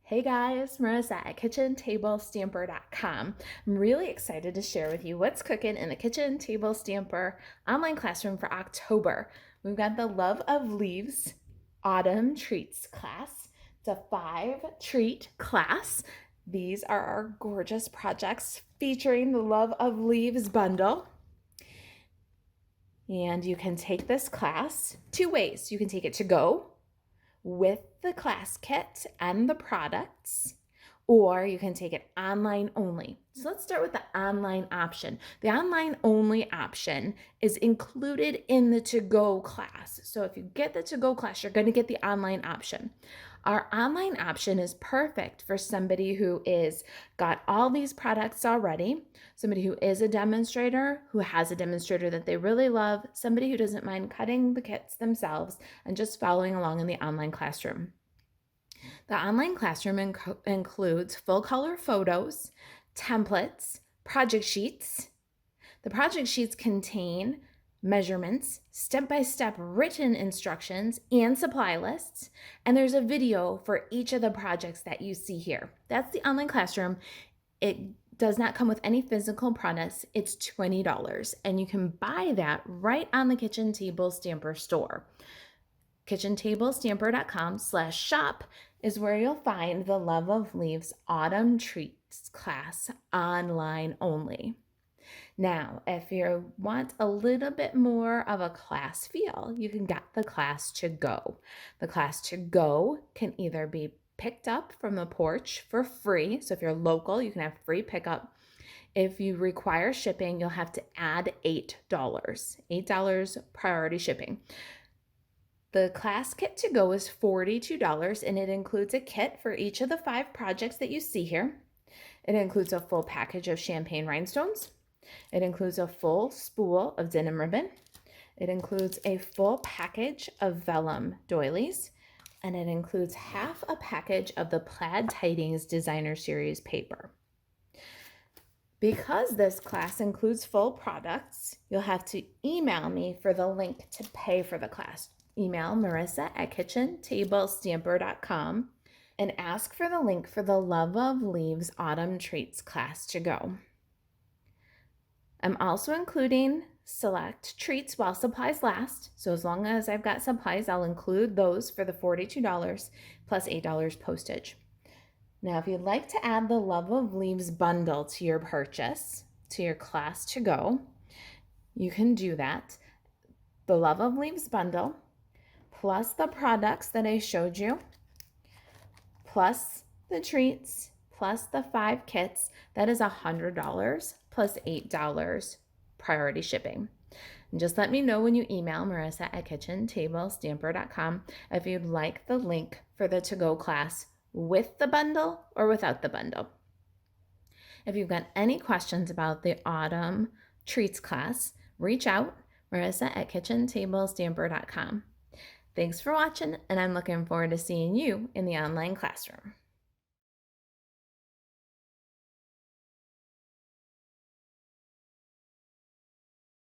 Hey guys, Marisa at KitchenTableStamper.com. I'm really excited to share with you what's cooking in the Kitchen Table Stamper online classroom for October. We've got the Love of Leaves Autumn Treats class. It's a 5-treat class. These are our gorgeous projects featuring the Love of Leaves bundle. And you can take this class two ways. You can take it to go with the class kit and the products, or you can take it online only. So let's start with the online option. The online only option is included in the to-go class. So if you get the to-go class, you're going to get the online option. Our online option is perfect for somebody who is got all these products already, somebody who is a demonstrator, who has a demonstrator that they really love, somebody who doesn't mind cutting the kits themselves and just following along in the online classroom. The online classroom includes full color photos, templates, project sheets. The project sheets contain measurements, step-by-step written instructions, and supply lists. And there's a video for each of the projects that you see here. That's the online classroom. It does not come with any physical products. It's $20, and you can buy that right on the Kitchen Table Stamper store. KitchenTableStamper.com/shop is where you'll find the Love of Leaves Autumn Treats class online only. Now, if you want a little bit more of a class feel, you can get the class to go. The class to go can either be picked up from the porch for free. So if you're local, you can have free pickup. If you require shipping, you'll have to add $8 priority shipping. The class kit to go is $42, and it includes a kit for each of the 5 projects that you see here. It includes a full package of champagne rhinestones. It includes a full spool of denim ribbon. It includes a full package of vellum doilies, and it includes half a package of the Plaid Tidings Designer Series paper. Because this class includes full products, you'll have to email me for the link to pay for the class. Email Marisa at KitchenTableStamper.com and ask for the link for the Love of Leaves Autumn Treats class to go. I'm also including select treats while supplies last. So as long as I've got supplies, I'll include those for the $42 plus $8 postage. Now, if you'd like to add the Love of Leaves bundle to your purchase, to your class to go, you can do that. The Love of Leaves bundle, plus the products that I showed you, plus the treats, plus the 5 kits, that is $100 plus $8 priority shipping. And just let me know when you email Marisa at KitchenTableStamper.com if you'd like the link for the to-go class with the bundle or without the bundle. If you've got any questions about the Autumn Treats class, reach out, Marisa at KitchenTableStamper.com. Thanks for watching, and I'm looking forward to seeing you in the online classroom.